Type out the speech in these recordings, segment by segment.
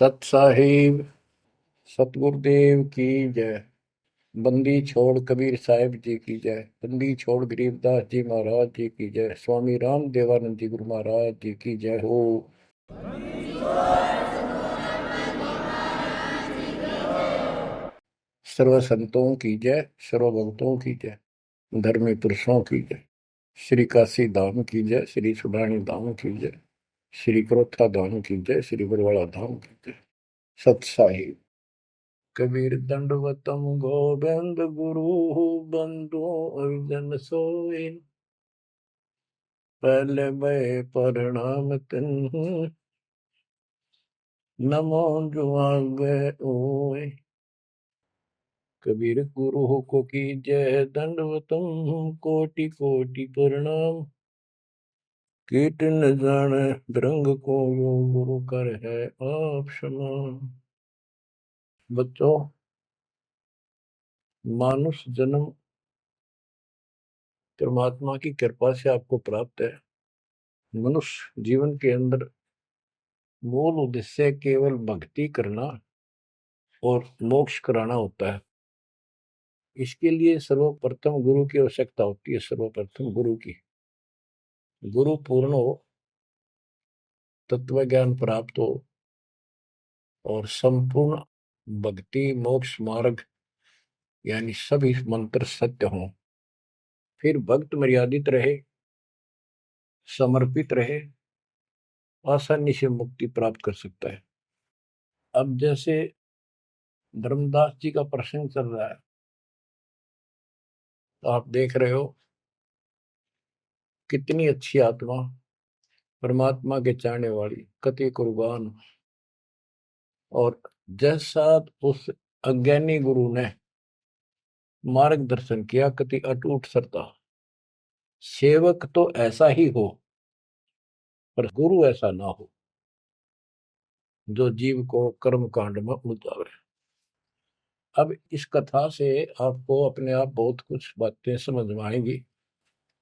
सत साहिब सतगुरुदेव की जय। बंदी छोड़ कबीर साहिब जी की जय। बंदी छोड़ गरीबदास जी महाराज जी की जय। स्वामी राम देवानंद जी गुरु महाराज जी की जय हो। सर्व संतों की जय, सर्व भक्तों की जय, धर्मी पुरुषों की जय। श्री काशी धाम की जय, श्री सुडानी धाम की जय, श्री क्रोथा धाम की जय, श्री बरवाड़ा धाम की जय। सत साहिब कबीर दंडवतम गोविंद गुरु बंधु जन सोई। पहले मैं प्रणाम तिन नमो जुआगे ओए। कबीर गुरु को की जय, दंडवतम कोटि कोटि प्रणाम। कीट न जाने रंग को यो गुरु कर है आप समान। बच्चों, मानुष जन्म परमात्मा की कृपा से आपको प्राप्त है। मनुष्य जीवन के अंदर मूल उद्देश्य केवल भक्ति करना और मोक्ष कराना होता है। इसके लिए सर्वप्रथम गुरु की आवश्यकता होती है। सर्वप्रथम गुरु की, गुरु पूर्ण हो, तत्व ज्ञान प्राप्त हो और संपूर्ण भक्ति मोक्ष मार्ग यानी सभी मंत्र सत्य हों। फिर भक्त मर्यादित रहे, समर्पित रहे, आसानी से मुक्ति प्राप्त कर सकता है। अब जैसे धर्मदास जी का प्रसंग चल रहा है, तो आप देख रहे हो कितनी अच्छी आत्मा, परमात्मा के चाहने वाली, कति कुर्बान। और जैसा उस अज्ञानी गुरु ने मार्गदर्शन किया, कति अटूट श्रद्धा। सेवक तो ऐसा ही हो, पर गुरु ऐसा ना हो जो जीव को कर्म कांड में उलझावे। अब इस कथा से आपको अपने आप बहुत कुछ बातें समझ में आएंगी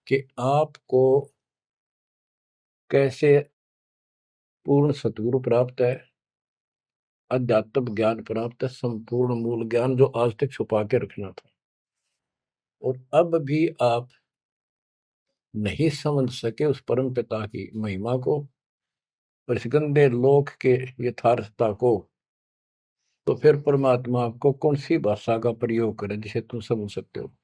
कि आपको कैसे पूर्ण सतगुरु प्राप्त है, अध्यात्म ज्ञान प्राप्त है, संपूर्ण मूल ज्ञान जो आज तक छुपा के रखना था। और अब भी आप नहीं समझ सके उस परम पिता की महिमा को और इस गंदे लोक के यथार्थता को, तो फिर परमात्मा आपको कौन सी भाषा का प्रयोग करे जिसे तुम समझ सकते हो।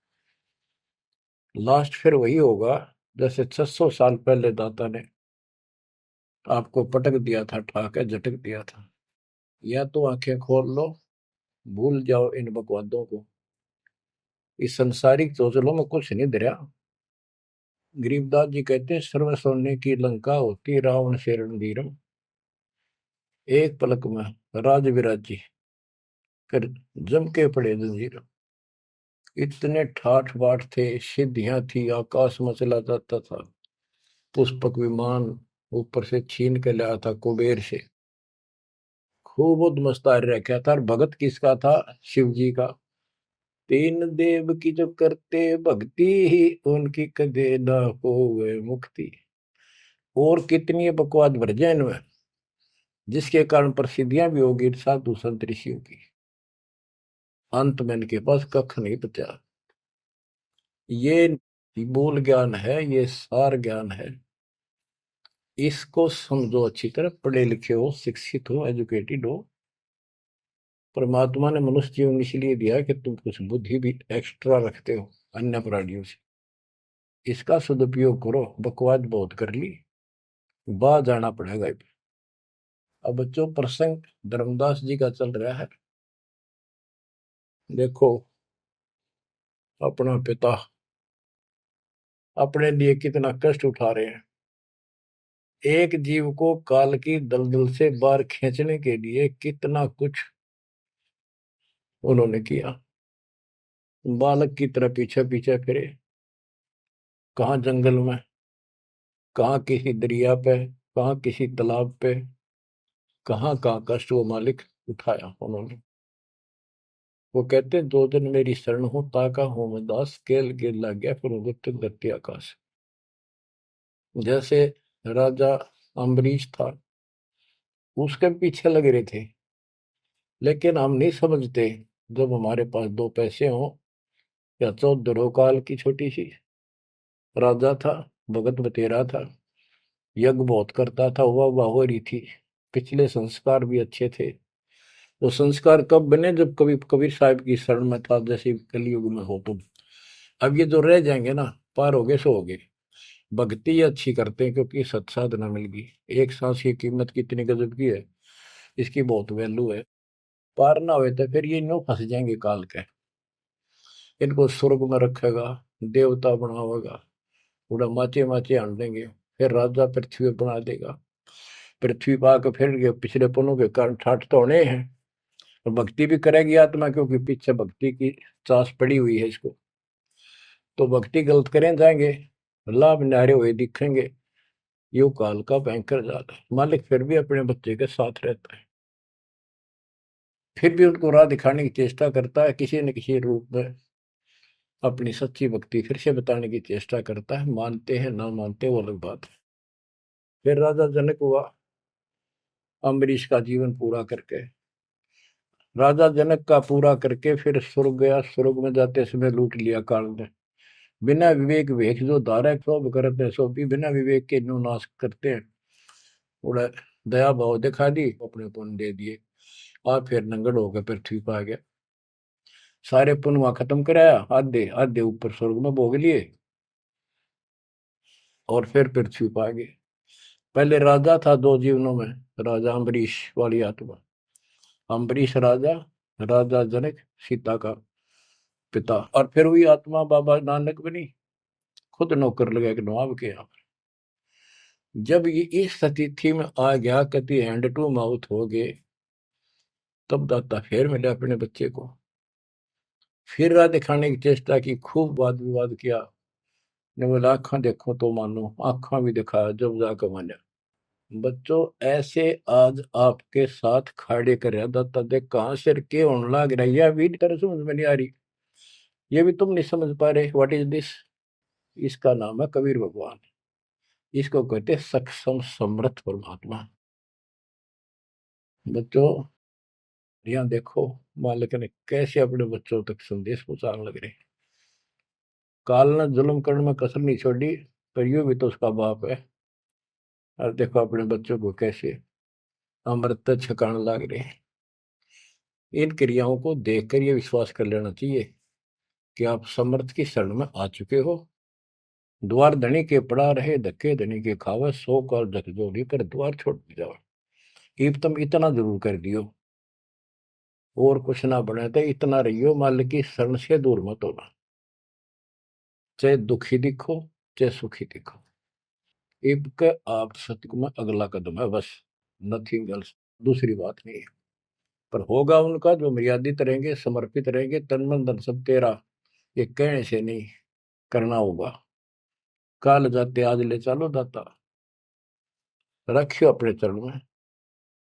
लास्ट फिर वही होगा जैसे 600 साल पहले दाता ने आपको पटक दिया था, ठाके झटक दिया था। या तो आंखें खोल लो, भूल जाओ इन बकवादों को। इस संसारिक चोचलों में कुछ नहीं दरिया। गरीबदास जी कहते हैं, सर्व सोने की लंका होती रावण से रणधीरम। एक पलक में राज विराजी कर जम के पड़े जंजीर। इतने ठाठ बाट थे, सिद्धियां थी, आकाश में चला जाता था, पुष्पक विमान ऊपर से छीन के लाया था कुबेर से। खूब उद्मस्ता रखा था। और भगत किसका था? शिव जी का। तीन देव की जो करते भक्ति ही उनकी कदे न होवे मुक्ति। और कितनी बकवाद भर जाए इनमें, जिसके कारण प्रसिद्धियां भी होगी साधु संत ऋषियों की। अंत में इनके पास कख नहीं बचा। ये मूल ज्ञान है, ये सार ज्ञान है। इसको समझो अच्छी तरह, पढ़े लिखे हो, शिक्षित हो, एजुकेटेड हो। परमात्मा ने मनुष्य जीवन इसलिए दिया कि तुम कुछ बुद्धि भी एक्स्ट्रा रखते हो अन्य प्राणियों से। इसका सदुपयोग करो। बकवाद बहुत कर ली, बाहर जाना पड़ेगा। अब बच्चों, प्रसंग धर्मदास जी का चल रहा है। देखो, अपना पिता अपने लिए कितना कष्ट उठा रहे हैं। एक जीव को काल की दलदल से बाहर खींचने के लिए कितना कुछ उन्होंने किया। बालक की तरह पीछे पीछे फिरे, कहाँ जंगल में, कहाँ किसी दरिया पे, कहाँ किसी तालाब पे, कहाँ कहाँ कष्ट वो मालिक उठाया उन्होंने। वो कहते हैं, दो दिन मेरी शरण हो ताका हो मैं दास, केल केल लग गया फिर गुप्त धरती आकाश। जैसे राजा अम्बरीश था, उसके पीछे लग रहे थे, लेकिन हम नहीं समझते, जब हमारे पास दो पैसे हों या 14 काल की छोटी सी राजा था, भगत बतेरा था, यज्ञ बहुत करता था, वाह हो रही थी, पिछले संस्कार भी अच्छे थे। वो संस्कार कब बने? जब कभी कबीर साहब की शरण में था, जैसे कलयुग में हो तुम। अब ये जो रह जाएंगे ना, पार हो गए सो हो गए। भक्ति ये अच्छी करते हैं क्योंकि सत्साधना मिल गई। एक सांस की कीमत कितनी गजब की है, इसकी बहुत वैल्यू है। पार ना हुए तो फिर ये नो फंस जाएंगे काल के। इनको स्वर्ग में रखेगा, देवता बनावेगा, पूरा माचे माचे आन देंगे, फिर राजा पृथ्वी पर बना देगा। पृथ्वी पर आकर फिर ये पिछले पुण्यों के कारण ठाठ तो होने हैं, और भक्ति भी करेगी आत्मा, क्योंकि पीछे भक्ति की चास पड़ी हुई है इसको। तो भक्ति गलत करें जाएंगे, लाभ नारे हुए दिखेंगे। यो काल का भयंकर जाल है। मालिक फिर भी अपने बच्चे के साथ रहता है, फिर भी उनको राह दिखाने की चेष्टा करता है, किसी न किसी रूप में अपनी सच्ची भक्ति फिर से बताने की चेष्टा करता है। मानते हैं ना मानते वो अलग बात है। फिर राजा जनक हुआ अम्बरीश का जीवन पूरा करके। राजा जनक का पूरा करके फिर स्वर्ग गया। स्वर्ग में जाते समय लूट लिया काल ने। बिना विवेक वेख जो धारा सब करते सो भी बिना विवेक के नो नाश करते हैं। उड़ा दया भाव दिखा दी, अपने पुण्य दे दिए, और फिर नंगड़ होकर पृथ्वी पर आ गया। सारे पुण्य वहां खत्म कराया, आधे आधे ऊपर स्वर्ग में भोग लिए, और फिर पृथ्वी पर आ गए। पहले राजा था दो जीवनों में, राजा अम्बरीश वाली आत्मा। अम्बरीश राजा, राजा जनक सीता का पिता। और फिर वही आत्मा बाबा नानक बनी, खुद नौकर लगा के नवाब के यहाँ। जब ये इस स्थिति में आ गया, कति हैंड टू माउथ हो गए, तब दाता फिर मिले अपने बच्चे को। फिर राह दिखाने की चेष्टा की, खूब वाद विवाद किया। ने बोला आंखा देखो तो मानो, आंखा भी दिखाया, जब जाकर माना। बच्चों ऐसे आज आपके साथ खड़े कर दाता देख कहां से के होने लग रहा है, यह भी तरह समझ में नहीं आ रही, ये भी तुम नहीं समझ पा रहे। What is this? इसका नाम है कबीर भगवान। इसको कहते हैं सक्षम समर्थ परमात्मा। बच्चों यहाँ देखो, मालिक ने कैसे अपने बच्चों तक संदेश पहुंचाने लग रहे। काल ने जुल्म करने में कसर नहीं छोड़ी, पर यूं भी तो उसका बाप है। और देखो अपने बच्चों को कैसे अमृत छकाने लग रहे हैं। इन क्रियाओं को देखकर ये विश्वास कर लेना चाहिए कि आप समर्थ की शरण में आ चुके हो। द्वार धनी के पड़ा रहे, धक्के धनी के खावे, 100 काल झकझोरी कर द्वार छोड़ जाओ। इब तुम इतना जरूर कर दियो, और कुछ ना बने तो इतना रहियो, मालिक की शरण से दूर मत होना। चाहे दुखी दिखो, चाहे सुखी दिखो, इब के आप सत्य में अगला कदम है बस, नथिंग एल्स। दूसरी बात नहीं है। पर होगा उनका जो मर्यादित रहेंगे, समर्पित रहेंगे, तन मन धन सब तेरा, ये कहने से नहीं, करना होगा। काल जाते आज ले चलो दाता, रखियो अपने चरण में।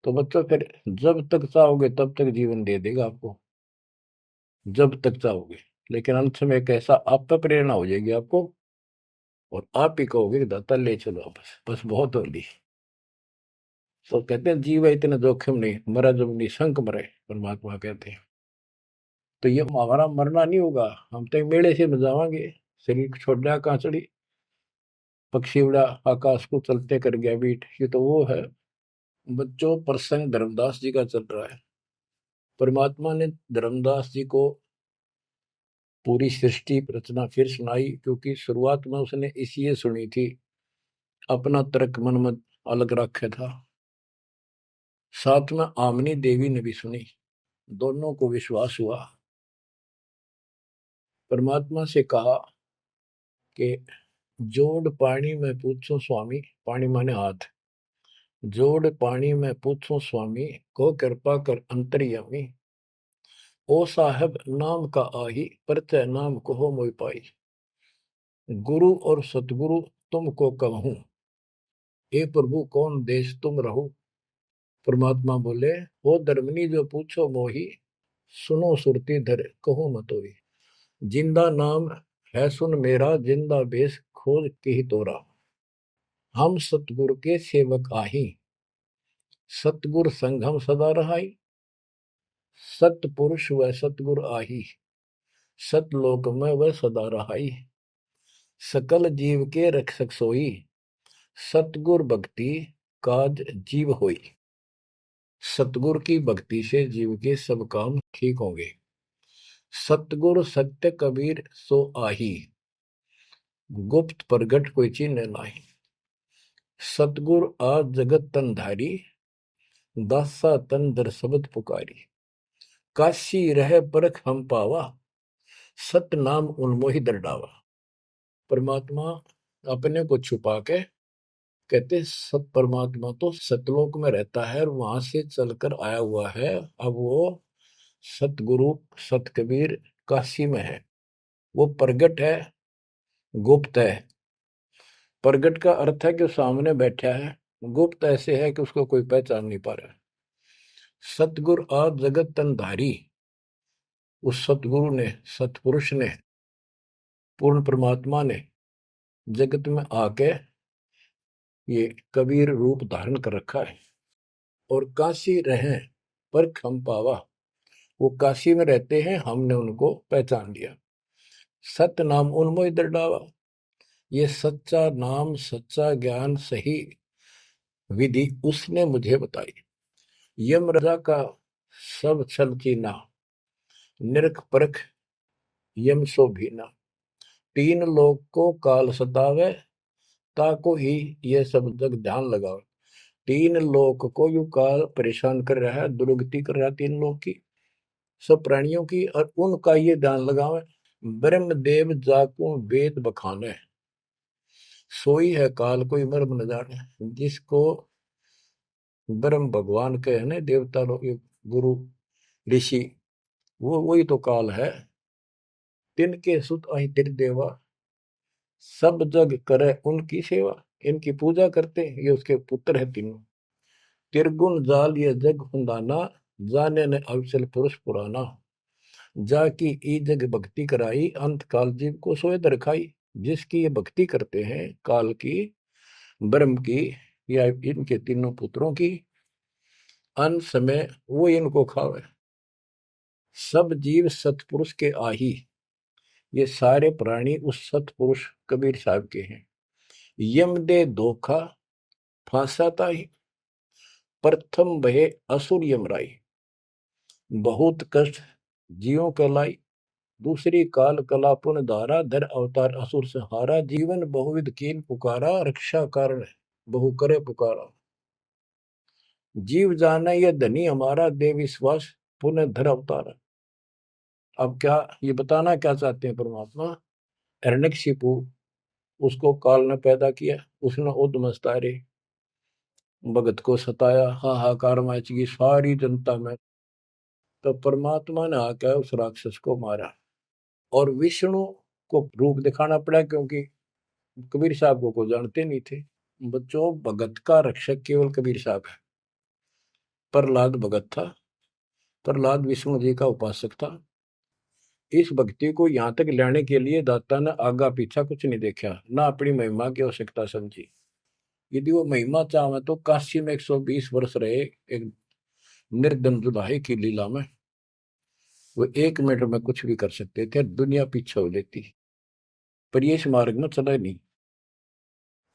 तो बच्चों फिर जब तक चाहोगे तब तक जीवन दे देगा आपको, जब तक चाहोगे। लेकिन अंत में एक ऐसा आप पर प्रेरणा हो जाएगी आपको, और आप ही कहोगे कि दाता ले चलो बस, बस बहुत होली। तो कहते हैं जीव इतना जोखिम नहीं, मरा जब निशंक मरे, परमात्मा कहते हैं। तो ये हमारा मरना नहीं होगा, हम तो मेले से बजावांगे। शरीर छोड़ना कहाँ चढ़ी, पक्षी उड़ा आकाश को चलते कर गया बीट, ये तो वो है। बच्चों प्रसंग धर्मदास जी का चल रहा है। परमात्मा ने धर्मदास जी को पूरी सृष्टि रचना फिर सुनाई, क्योंकि शुरुआत में उसने इसलिए सुनी थी, अपना तर्क मन में अलग रखा था। साथ में आमनी देवी ने भी सुनी, दोनों को विश्वास हुआ। परमात्मा से कहा कि जोड़ पानी में पूछो स्वामी, पानी माने हाथ, जोड़ पानी में पूछो स्वामी, को कृपा कर अंतर्यामी, ओ साहब नाम का आही, परतै नाम कहो मोहि पाई, गुरु और सतगुरु तुमको कहूं, हे प्रभु कौन देश तुम रहो। परमात्मा बोले, हो धर्मनी जो पूछो मोही, सुनो सुरती धर कहो मतोई, जिंदा नाम है सुन मेरा, जिंदा बेस खोज के ही तोरा, हम सतगुरु के सेवक आही, सतगुर संग हम सदा रहाई, सतपुरुष व सतगुर आही, सतलोक में वह सदा रहाई। सकल जीव के रक्षक सोई, सतगुर भक्ति काज जीव होई। सतगुर की भक्ति से जीव के सब काम ठीक होंगे। सतगुर सत्य कबीर सो आही, गुप्त प्रगट कोई चीज नहीं। सतगुर आज जगत तन धारी, दासा तन दर शब्द पुकारी। काशी रह परख हम पावा, सत नाम उन्मोहि दरडावा। परमात्मा अपने को छुपा के कहते सब परमात्मा तो सतलोक में रहता है और वहां से चलकर आया हुआ है। अब वो सतगुरु सत कबीर काशी में है। वो प्रगट है, गुप्त है। प्रगट का अर्थ है कि सामने बैठा है, गुप्त ऐसे है कि उसको कोई पहचान नहीं पा रहा। सतगुर आज जगत तन धारी, उस सतगुरु ने, सतपुरुष ने, पूर्ण परमात्मा ने जगत में आके ये कबीर रूप धारण कर रखा है। और काशी रहे पर हम पावा, वो काशी में रहते हैं, हमने उनको पहचान लिया। सत नाम उन्मोहि दरडावा, ये सच्चा नाम, सच्चा ज्ञान, सही विधि उसने मुझे बताई। यम राजा का सब छल कीना, निरख परख यम सो भीना। तीन लोग को काल सतावे, ताको ही ये सब जग ध्यान लगावे। तीन लोग को यू काल परेशान कर रहा है, दुर्गति कर रहा है तीन लोग की, सब प्राणियों की, और उनका ये ध्यान लगावे। ब्रह्म देव जाकू वेद बखाने, सोई है काल कोई मर्म न जाने। जिसको ब्रह्म भगवान के है ना, देवता लोग, गुरु ऋषि, वो वही तो काल है। तिनके सुत अहि तिर देवा, सब जग करे उनकी सेवा। इनकी पूजा करते, ये उसके पुत्र है तीनों। तिरगुण जाल ये जग फंदाना, जाने ने अवसल पुरुष पुराना। जाकी ई जग भक्ति कराई, अंत काल जीव को सोए दरखाई। जिसकी ये भक्ति करते हैं, काल की, ब्रह्म की, या इनके तीनों पुत्रों की, अंत समय वो इनको खावे। सब जीव सतपुरुष के आही, ये सारे प्राणी उस सतपुरुष कबीर साहब के हैं। यम दे धोखा फांसाता ही, प्रथम भय असुर यमराई। बहुत कष्ट जीवों के लाई, दूसरी काल कला पुन धारा। धर अवतार असुर से हारा, जीवन बहुविध कीन पुकारा। रक्षा कारण बहु करे पुकारा। जीव जाना ये धनी हमारा, दे विश्वास पुनः धर अवतारा। अब क्या ये बताना क्या चाहते हैं परमात्मा? हिरण्यकशिपु, उसको काल ने पैदा किया, उसने उद्मस्तारे भगत को सताया, हाहाकार मच गई सारी जनता में। तो परमात्मा ने आकर उस राक्षस को मारा, और विष्णु को रूप दिखाना पड़ा, क्योंकि कबीर साहब को जानते नहीं थे। बच्चों, भगत का रक्षक केवल कबीर साहब है। प्रहलाद भगत था, प्रहलाद विष्णु जी का उपासक था। इस भक्ति को यहाँ तक लाने के लिए दाता ने आगा पीछा कुछ नहीं देखा, ना अपनी महिमा की आवश्यकता समझी। यदि वो महिमा चाहे तो काशी में 120 वर्ष रहे एक निर्धन जुलाहे की लीला में, वो 1 मिनट में कुछ भी कर सकते थे, दुनिया पीछे हो लेती। पर ये इस मार्ग में चला नहीं।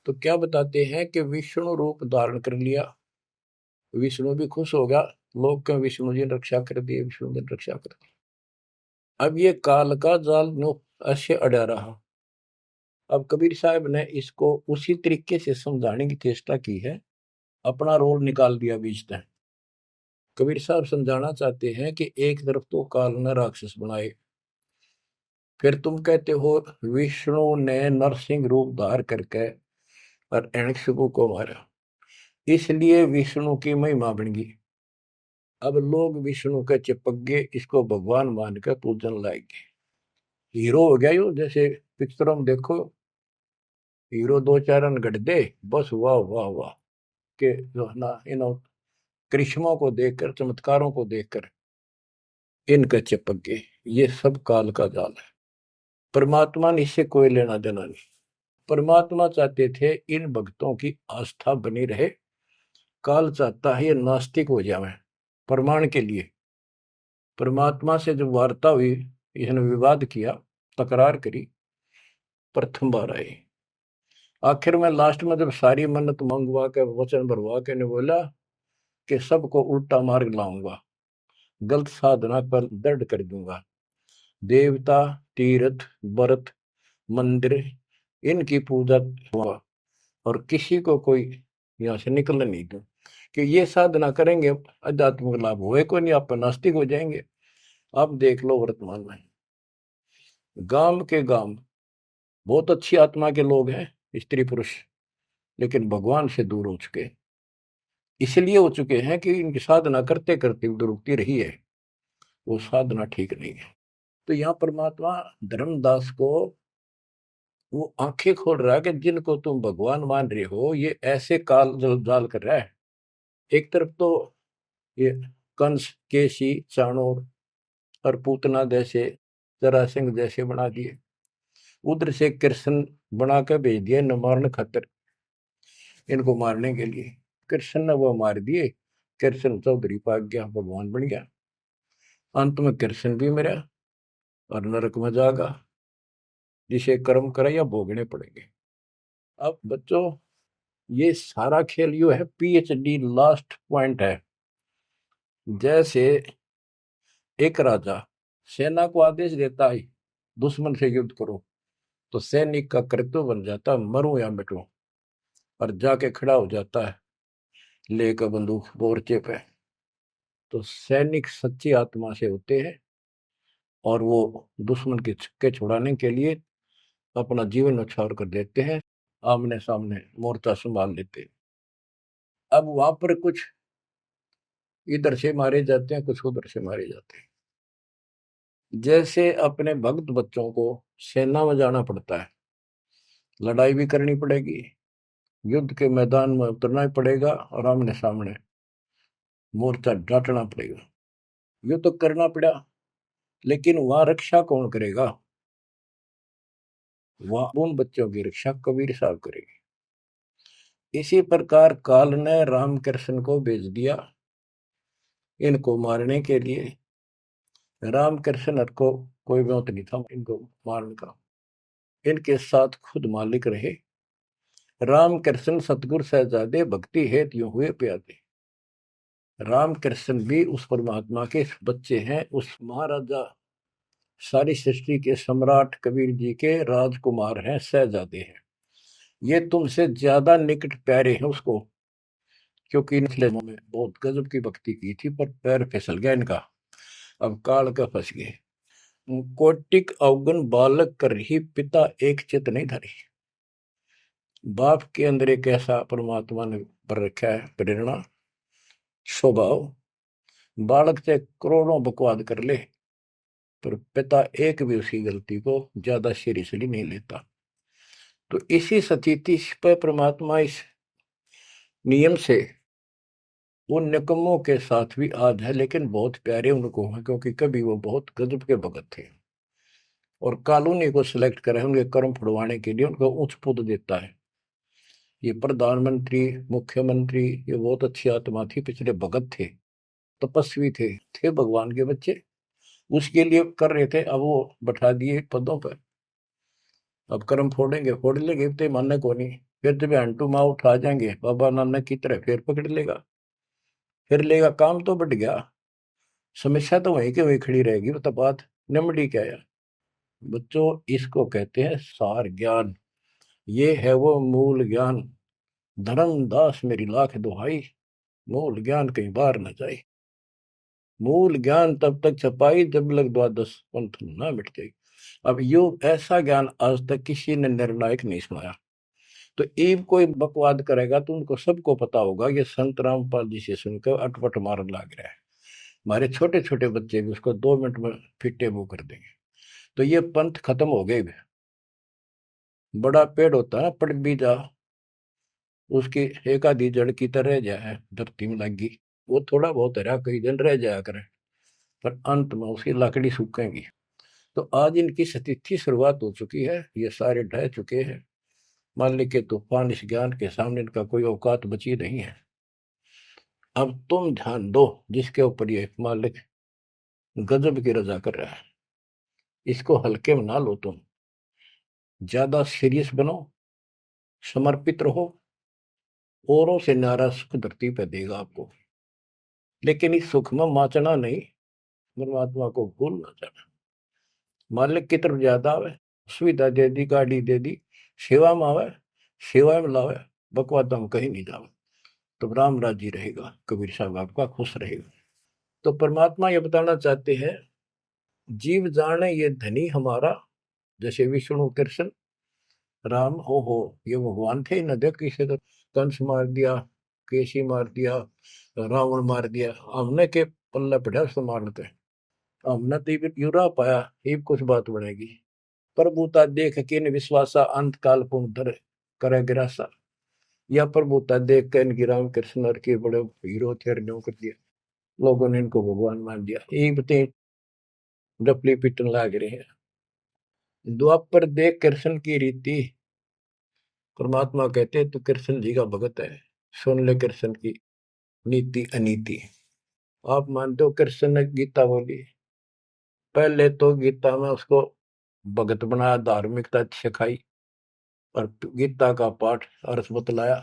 तो क्या बताते हैं कि विष्णु रूप धारण कर लिया, विष्णु भी खुश हो गया, लोग क्यों विष्णु जी ने रक्षा कर दी, विष्णु जी ने रक्षा कर दी। अब ये काल का जाल नो ऐसे अड़ा रहा। अब कबीर साहब ने इसको उसी तरीके से समझाने की चेष्टा की है, अपना रोल निकाल दिया बीच में। कबीर साहब समझाना चाहते हैं कि एक तरफ तो काल ने राक्षस बनाए, फिर तुम कहते हो विष्णु ने नरसिंह रूप धार करके और हिरण्यकशिपु को मारा, इसलिए विष्णु की महिमा बन गई। अब लोग विष्णु के चिपक गए, इसको भगवान मान कर पूजन लाएंगे। हीरो हो गया यो, जैसे पिक्चरों में देखो, हीरो 2-4 रन गढ़ दे, बस वाह वाह वाह के जो है ना, इन करिश्मों को देखकर, चमत्कारों को देखकर इनके चिपक गए। ये सब काल का जाल है, परमात्मा ने इससे कोई लेना देना नहीं। परमात्मा चाहते थे इन भक्तों की आस्था बनी रहे, काल चाहता है ये नास्तिक हो जाए प्रमाण के लिए। परमात्मा से जब वार्ता हुई, इसने विवाद किया, तकरार करी, प्रथम बार आई। आखिर में लास्ट में जब सारी मन्नत मंगवा के वचन भरवा के ने बोला कि सबको उल्टा मार्ग लाऊंगा, गलत साधना पर दृढ़ कर दूंगा, देवता, तीर्थ, व्रत, मंदिर, इनकी पूजा होगा और किसी को कोई यहाँ से निकलने नहीं दूं, कि ये साधना करेंगे आध्यात्मिक लाभ होए को नहीं, आप नास्तिक हो जाएंगे। आप देख लो वर्तमान में गांव के गांव बहुत अच्छी आत्मा के लोग हैं, स्त्री पुरुष, लेकिन भगवान से दूर हो चुके, इसलिए हो चुके हैं कि इनकी साधना करते करते रुकती रही है, वो साधना ठीक नहीं है। तो यहाँ परमात्मा धर्मदास को वो आंखें खोल रहा है कि जिनको तुम भगवान मान रहे हो ये ऐसे काल जल कर रहा है। एक तरफ तो ये कंस, केसी, चाणोर और पूतना जैसे, जरासिंह जैसे बना दिए, उधर से कृष्ण बना के भेज दिए न मारने खातिर, इनको मारने के लिए कृष्ण ने वो मार दिए। कृष्ण चौधरी पाक गया, भगवान बन गया। अंत में कृष्ण भी मरा और नरक में जागा, जिसे कर्म करे या भोगने पड़ेंगे। अब बच्चों ये सारा खेल यो है, पीएचडी लास्ट पॉइंट है। जैसे एक राजा सेना को आदेश देता है दुश्मन से युद्ध करो, तो सैनिक का कर्तव्य बन जाता मरूं या मिटूं, और जाके खड़ा हो जाता है लेकर बंदूक मोर्चे पे। तो सैनिक सच्ची आत्मा से होते हैं और वो दुश्मन के छक्के छुड़ाने के लिए अपना जीवन न्यौछावर कर देते हैं, आमने सामने मोर्चा संभाल लेते हैं। अब वहां पर कुछ इधर से मारे जाते हैं, कुछ उधर से मारे जाते हैं। जैसे अपने भक्त बच्चों को सेना में जाना पड़ता है, लड़ाई भी करनी पड़ेगी, युद्ध के मैदान में उतरना ही पड़ेगा और आमने सामने मोर्चा डांटना पड़ेगा। ये तो करना पड़ा, लेकिन वहां रक्षा कौन करेगा? वहां उन बच्चों की रक्षा कबीर साहब करेंगे। इसी प्रकार काल ने रामकृष्ण को भेज दिया इनको मारने के लिए। रामकृष्ण को कोई मौत नहीं था इनको मारने का, इनके साथ खुद मालिक रहे। रामकृष्ण सतगुरु सहजादे भक्ति हेतु यूं हुए प्यादे। रामकृष्ण भी उस परमात्मा के बच्चे हैं, उस महाराजा सारी सृष्टि के सम्राट कबीर जी के राजकुमार हैं, सहजादे हैं। ये तुमसे ज्यादा निकट प्यारे हैं उसको, क्योंकि इनके में बहुत गजब की भक्ति की थी, पर पैर फिसल गया इनका, अब काल का फंस गए। कोटिक अवगुण बालक कर ही पिता एक चित नहीं धरी। बाप के अंदर एक ऐसा परमात्मा ने पर रखा है प्रेरणा, स्वभाव, बालक से करोड़ों बकवाद कर ले पर पिता एक भी उसकी गलती को ज्यादा सीरियसली नहीं लेता। तो इसी स्थिति पर परमात्मा इस नियम से उन निकम्मों के साथ भी आज है, लेकिन बहुत प्यारे उनको हैं, क्योंकि कभी वो बहुत गजब के भगत थे और कॉलोनी को सिलेक्ट करे उनके कर्म फुड़वाने के लिए उनको उच्च पद देता है। ये प्रधानमंत्री, मुख्यमंत्री, ये बहुत अच्छी आत्मा थी, पिछले भगत थे, तपस्वी थे भगवान के बच्चे, उसके लिए कर रहे थे। अब वो बैठा दिए पदों पर, अब कर्म फोड़ेंगे, फोड़ लेंगे, तो मानने को नहीं। फिर जब हंटू माँ उठा जाएंगे बाबा नानक की तरह, फिर पकड़ लेगा, फिर लेगा। काम तो बढ़ गया, समस्या तो वहीं के वहीं खड़ी रहेगी। तो बात निमड़ी क्या है बच्चों, इसको कहते हैं सार ज्ञान। ये है वो मूल ज्ञान। धर्मदास मेरी लाख दुहाई, मूल ज्ञान कहीं बाहर न जाए। मूल ज्ञान तब तक छपाई जब लग द्वादश पंथ ना मिट जाए। अब यो ऐसा ज्ञान आज तक किसी ने निर्णायक नहीं सुनाया। तो ईब कोई बकवाद करेगा तो उनको सबको पता होगा ये संत रामपाल जी से सुनकर अटपट मारन लग रहा है। हमारे छोटे छोटे बच्चे भी उसको 2 मिनट में फिटे मुंह कर देंगे। तो ये पंथ खत्म हो गए। बड़ा पेड़ होता है ना, पड़ भी जा, उसकी एक आधी जड़ की तरह जाए धरती में लगी, वो थोड़ा बहुत हरा कई दिन रह जाया करे, पर अंत में उसकी लकड़ी सूखेगी। तो आज इनकी स्थिति शुरुआत हो चुकी है, ये सारे ढह चुके हैं। मालिक के तूफान इस ज्ञान के सामने इनका कोई औकात बची नहीं है। अब तुम ध्यान दो जिसके ऊपर ये मालिक गजब की रजा कर रहा है। इसको हल्के में ना लो, तुम ज्यादा सीरियस बनो, समर्पित रहो। औरों से न्यारा सुख धरती पे देगा आपको, लेकिन इस सुख में माचना नहीं, परमात्मा को भूल ना जाना। मालिक की तरफ ज्यादा आवे, सुविधा दे दी, गाड़ी दे दी, सेवा में आवे, सेवा में लावे, बकवाद हम कहीं नहीं जावे, तो राम राजी रहेगा, कबीर साहब आपका खुश रहेगा। तो परमात्मा ये बताना चाहते हैं, जीव जाने ये धनी हमारा, जैसे विष्णु कृष्ण राम हो, ये भगवान थे न, देख किसी तो कंस मार दिया, केसी मार दिया, रावण मार दिया, हमने के पल्ले पड़ा उसको मारते, हमने तो ये यूरा पाया, ये कुछ बात बनेगी। प्रभुता देख के न विश्वासा, अंत काल पुन धर करे गिरासा। या प्रभुता देख के इनकी राम कृष्ण के बड़े हीरो थे, कर दिया, लोगों ने इनको भगवान मान दिया। ये बते डपली पिटन लाग रहे हैं। द्वापर देख कृष्ण की रीति, परमात्मा कहते तो कृष्ण जी का भगत है, सुन ले कृष्ण की नीति अनीति। आप मानते हो कृष्ण ने गीता बोली, पहले तो गीता में उसको भगत बनाया, धार्मिकता सिखाई, और गीता का पाठ अर्थ बतलाया,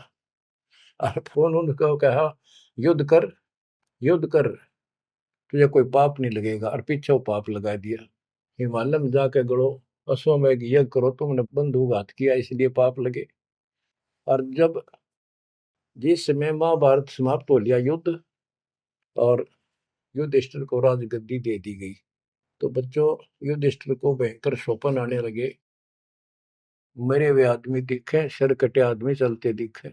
और फोन उनको कहा युद्ध कर, युद्ध कर, तुझे कोई पाप नहीं लगेगा, और पीछे वो पाप लगा दिया। हिमालय में जाके गड़ो, अश्वमेघ यज्ञ करो, तुमने बंधुघात किया इसलिए पाप लगे। और जब जिस समय महाभारत समाप्त हो लिया युद्ध, और युधिष्ठिर को राजगद्दी दे दी गई, तो बच्चों युधिष्ठिर को भयंकर शोपन आने लगे, मरे हुए आदमी दिखे, सिर कटे आदमी चलते दिखे,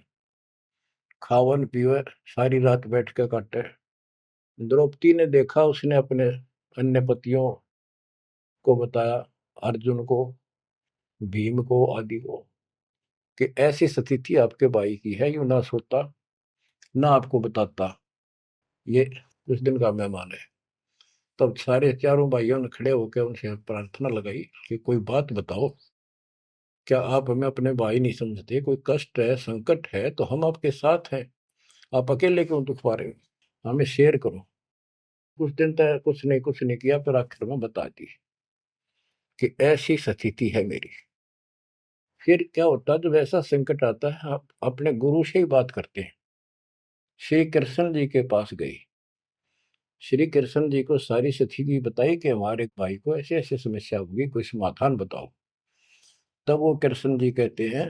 खावन पीवे सारी रात बैठ के काटे। द्रौपदी ने देखा, उसने अपने अन्य पतियों को बताया, अर्जुन को, भीम को, आदि को, कि ऐसी स्थिति आपके भाई की है, यूं ना सोता ना आपको बताता, ये कुछ दिन का मेहमान है। तब सारे चारों भाइयों ने खड़े होकर उनसे प्रार्थना लगाई कि कोई बात बताओ, क्या आप हमें अपने भाई नहीं समझते? कोई कष्ट है, संकट है तो हम आपके साथ हैं, आप अकेले क्यों दुख पा रहे हो? हमें शेयर करो। कुछ दिन तक कुछ नहीं किया, फिर आखिर में बता दी कि ऐसी स्थिति है मेरी। फिर क्या होता है, जब ऐसा संकट आता है, आप अपने गुरु से ही बात करते हैं। श्री कृष्ण जी के पास गई, श्री कृष्ण जी को सारी स्थिति बताई कि हमारे भाई को ऐसे ऐसे समस्या होगी, कोई समाधान बताओ। तब वो कृष्ण जी कहते हैं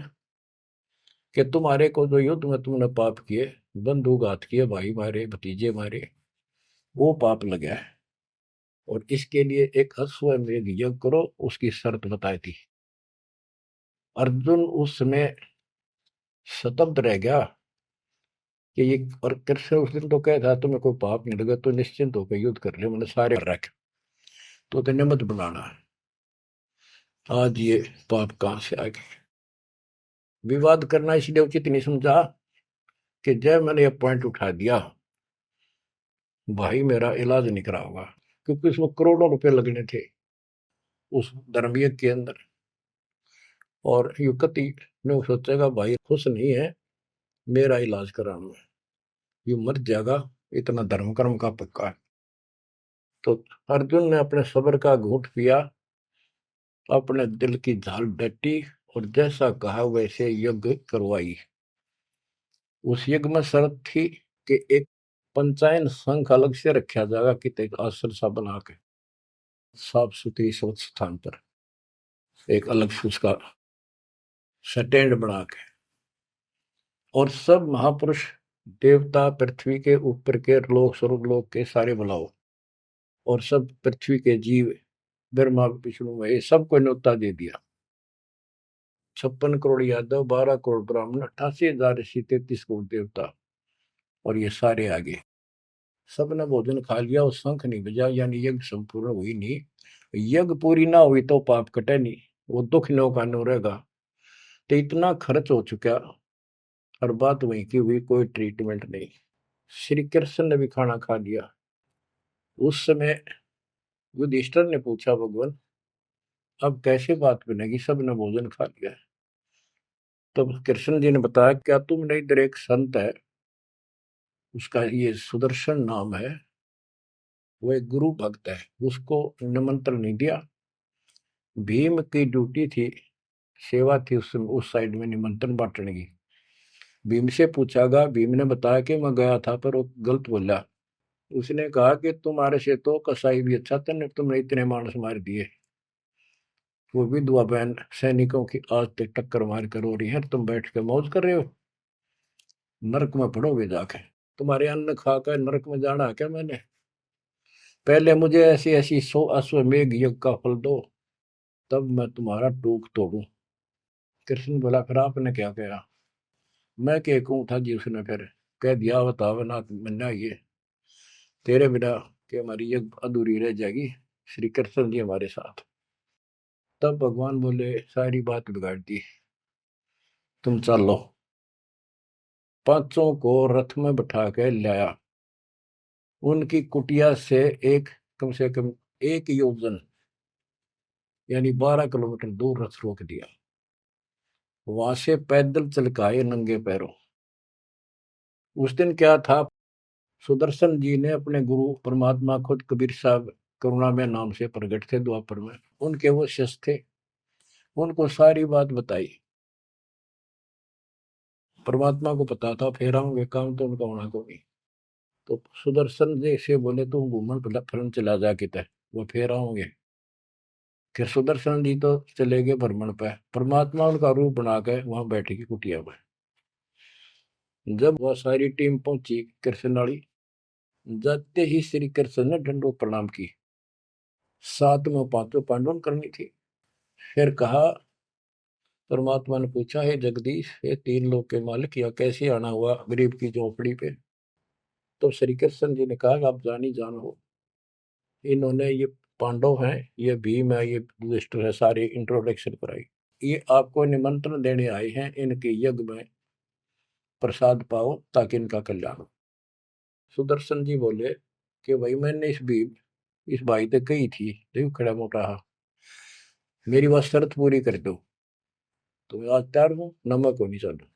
कि तुम्हारे को जो युद्ध में तुमने पाप किए, बंधुघात किए, भाई मारे, भतीजे मारे, वो पाप लगा है, और इसके लिए एक अश्वमेध यज्ञ करो, उसकी शर्त बताई थी। अर्जुन उस समय स्तब्ध रह गया कि ये, और कृष्ण उस दिन तो कह था तुम्हें कोई पाप नहीं लगा तो निश्चिंत होकर युद्ध कर ले, मैंने सारे रख, तो तेने मत बनाना। आज ये पाप कहां से आ गए? विवाद करना इसलिए उचित नहीं समझा कि जब मैंने ये पॉइंट उठा दिया, भाई मेरा इलाज नहीं करा होगा, क्योंकि उसमें करोड़ों रुपए लगने थे उस धर्मयज्ञ के अंदर। और युवती ने सोचेगा भाई खुश नहीं है मेरा इलाज कराना है, ये मर जाएगा, इतना धर्म कर्म का पक्का है। तो अर्जुन ने अपने सब्र का घूंट पिया, अपने दिल की झाल डटी, और जैसा कहा वैसे यज्ञ करवाई। उस यज्ञ में शर्त थी कि एक पंचायन संघ अलग से रखा जाएगा, कि एक आश्रम सा बना के साफ सुथरी स्वच्छ स्थान पर एक अलग से उसका स्टैंड बना के, और सब महापुरुष, देवता, पृथ्वी के ऊपर के लोग, स्वर्गलोक के सारे बुलाओ, और सब पृथ्वी के जीव, ब्रह्मा विष्णु महेश, सबको न्योता दे दिया। 56 करोड़ यादव, 12 करोड़ ब्राह्मण, 88,000 ऋषि, 33 करोड़ देवता, और ये सारे आगे। सबने भोजन खा लिया, और शंख नहीं बजा, यानी यज्ञ संपूर्ण हुई नहीं। यज्ञ पूरी ना हुई तो पाप कटे नहीं, वो दुख नो का नो रहेगा। तो इतना खर्च हो चुका, और बात वहीं की हुई, कोई ट्रीटमेंट नहीं। श्री कृष्ण ने भी खाना खा लिया। उस समय युधिष्ठिर ने पूछा, भगवान अब कैसे बात बनेगी, सबने भोजन खा लिया है। तब कृष्ण जी ने बताया, क्या तुमने इधर एक संत है, उसका ये सुदर्शन नाम है, वो एक गुरु भक्त है, उसको निमंत्रण नहीं दिया। भीम की ड्यूटी थी, सेवा थी उस साइड में निमंत्रण बांटने की। भीम से पूछागा, भीम ने बताया कि मैं गया था पर वो गलत बोला। उसने कहा कि तुम्हारे से तो कसाई भी अच्छा था, तुमने इतने मानस मार दिए। वो विधवा बहन सैनिकों की आज तक टक्कर मार कर हो रही है, तुम बैठ के मौज कर रहे हो, नरक में पड़ोगे जाके। तुम्हारे अन्न खाकर नरक में जाना है क्या मैंने? पहले मुझे ऐसी ऐसी 100 अश्वमेघ यज्ञ का फल दो, तब मैं तुम्हारा टूक तोड़ू। कृष्ण बोला, फिर आपने क्या कहा? मैं क्या कहूँ था जी, उसने फिर कह दिया, बताओ ना मन्ना, ये तेरे बिना कि हमारी यज्ञ अधूरी रह जाएगी, श्री कृष्ण जी हमारे साथ। तब भगवान बोले, सारी बात बिगाड़ दी, तुम चलो। पांचों को रथ में बैठा के लाया, उनकी कुटिया से एक, कम से कम 1 योजन यानी 12 किलोमीटर दूर रथ रोक दिया। वहां से पैदल चल के आए नंगे पैरों। उस दिन क्या था, सुदर्शन जी ने अपने गुरु परमात्मा खुद कबीर साहब करुणा में नाम से प्रकट थे द्वापर में, उनके वो शिष्य थे, उनको सारी बात बताई। परमात्मा को पता था फेर आऊंगे, काम तो उनका होना को नहीं। तो सुदर्शन जी से बोले, तुम घूमन फिरन चला जा किते, वो फेर आऊंगे। कि सुदर्शन जी तो चले गए भ्रमण पे, परमात्मा उनका रूप बना के वहां बैठे की कुटिया में। जब वह सारी टीम पहुंची कृष्ण वाली, जाते ही श्री कृष्ण ने दंडोत प्रणाम की। साथ में पांचों पांडवों करनी थी। फिर कहा, परमात्मा ने पूछा, हे जगदीश, हे 3 लोक के मालिक, या कैसे आना हुआ गरीब की झोपड़ी पे? तो श्री कृष्ण जी ने कहा, आप जानी जान हो, इन्होंने ये पांडव हैं, ये भीम है, ये युधिष्ठिर है, सारे इंट्रोडक्शन कराई। ये आपको निमंत्रण देने आए हैं, इनके यज्ञ में प्रसाद पाओ ताकि इनका कल्याण हो। सुदर्शन जी बोले कि भाई मैंने इस भाई तक कही थी, देखो खड़ा मोटा, मेरी बात शर्त पूरी कर दो तो मैं आज तैयार हूँ, नमक होनी चाहिए।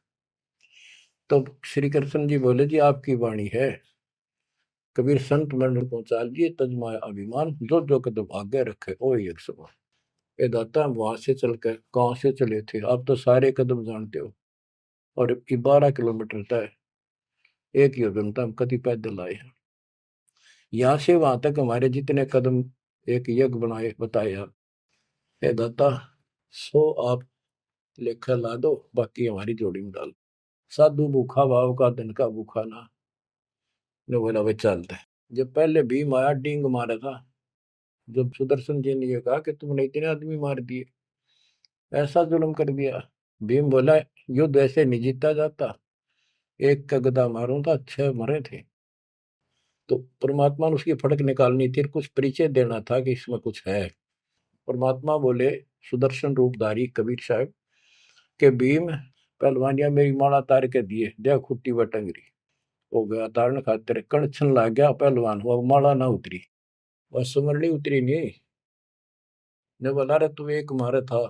तो श्री कृष्ण जी बोले, जी आपकी वाणी है, कबीर संत मंडल पहुंचा लिए, तजमाए अभिमान, जो जो कदम आगे रखे ओ एक समान। ये दाता, हम वहां से चल कर कहाँ से चले थे, आप तो सारे कदम जानते हो, और 12 किलोमीटर तय, 1 योजन तक हम कभी पैदल आए हैं, यहाँ से वहां तक हमारे जितने कदम एक यज्ञ बनाए बताए आप। हे दाता, 100 आप लेखा ला दो, बाकी हमारी जोड़ी में डाल। साधु भूखा भाव का धन का भूखा ना, ने बोला भाई चलते हैं। जब पहले भीम आया डींग मारा था, जब सुदर्शन जी ने ये कहा कि तुमने इतने आदमी मार दिए, ऐसा जुल्म कर दिया, भीम बोला, युद्ध ऐसे नहीं जीता जाता, एक का गदा मारूं था 6 मरे थे। तो परमात्मा ने उसकी फड़क निकालनी थी, कुछ परिचय देना था कि इसमें कुछ है। परमात्मा बोले, सुदर्शन रूपधारी कबीर साहब के भीम, पहलवानिया मेरी माला तार के दिए, देख खुट्टी व टंगरी हो गया तारण खातिर, कणछन ला गया पहलवान हुआ, माला ना उतरी, वह सुमरनी उतरी नहीं। ने बोला, रे तू एक मारे था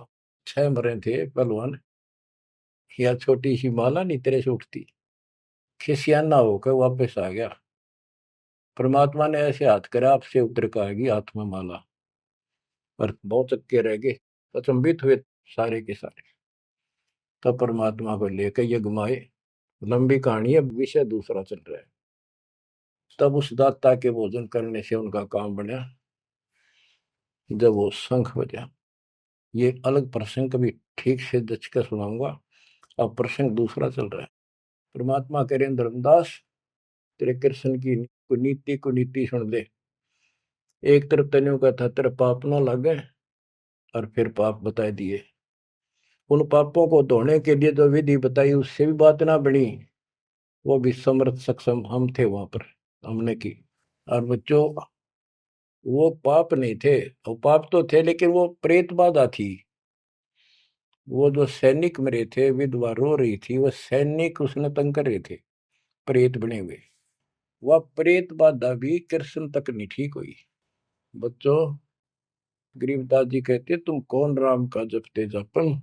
6 मरे थे पहलवान, या छोटी सी माला नहीं तेरे से उठती। खिसियाना होकर वापस आ गया। परमात्मा ने ऐसे हाथ करा, आपसे उतर कर आएगी हाथ में माला, पर बहुत चक्के रह गए, अचंभित हुए सारे के सारे। तब परमात्मा को लेकर ये घुमाए, लंबी कहानी है, विषय दूसरा चल रहा है। तब उस दाता के भोजन करने से उनका काम बना, जब वो शंख बजा। ये अलग प्रसंग कभी ठीक से जच कर सुनाऊंगा, अब प्रसंग दूसरा चल रहा है। परमात्मा कह रहे, धर्मदास, तेरे कृष्ण की कुनीति कुनीति सुन ले। एक तरफ तेने का था तेरे पाप ना लगे, और फिर पाप बताए दिए, उन पापों को धोने के लिए जो विधि बताई उससे भी बात ना बनी, वो भी समर्थ सक्षम हम थे वहां पर, हमने की। और बच्चों, वो पाप नहीं थे, वो पाप तो थे लेकिन वो प्रेत बाधा थी। वो जो सैनिक मरे थे, विधवा रो रही थी, वो सैनिक उसने तंग कर रहे थे, प्रेत बने हुए। वह प्रेत बाधा भी कृष्ण तक नहीं ठीक हुई। बच्चों, गरीबदास जी कहते, तुम कौन राम का जपते जपन,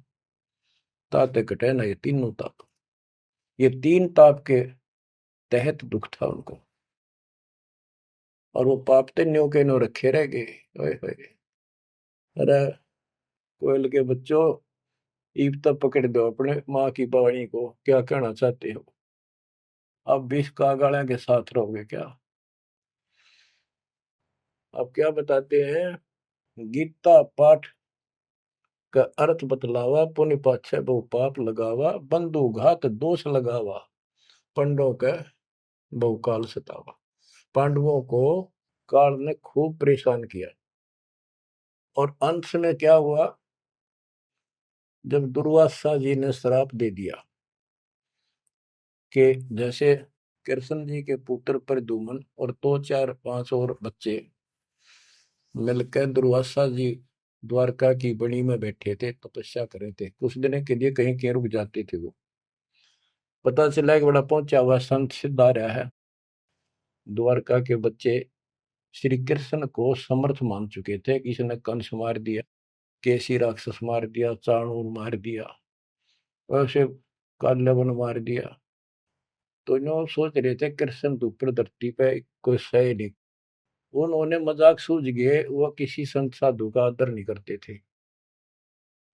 ताते कटे ना ये तीनों ताप। ये 3 ताप के तहत दुख था उनको। और वो पाप ते न्यो के न्यो रखे रह गए। ओए होए। अरे कोयल के बच्चों, ईब तक पकड़ दो अपने माँ की वाणी को, क्या कहना चाहते हो? अब भी कागाड़ा के साथ रहोगे क्या? अब क्या बताते हैं? गीता पाठ का अर्थ बतलावा, पुण्य पाछे बहु पाप लगावा, बंधु घात दोष लगावा, पंडों के बहुकाल सतावा। पांडवों को काल ने खूब परेशान किया और अंत में क्या हुआ? जब दुर्वासा जी ने श्राप दे दिया कि जैसे कृष्ण जी के पुत्र प्रद्युम्न और दो चार पांच और बच्चे मिलकर दुर्वासा जी द्वारका की बनी में बैठे थे, तपस्या कर रहे थे, कुछ दिन के लिए कहीं कहीं रुक जाते थे। वो पता चला कि बड़ा पहुंचा हुआ संत सिद्ध आ रहा है। द्वारका के बच्चे श्री कृष्ण को समर्थ मान चुके थे। किसी ने कंस मार दिया, केसी राक्षस मार दिया, चाणूर मार दिया, वैसे काल्यवन मार दिया। तो यूं सोच रहे थे कृष्ण तो ऊपर धरती पे कोई सही नहीं। उन्होंने मजाक सूझ गए, वो किसी संत साधु का आदर नहीं करते थे।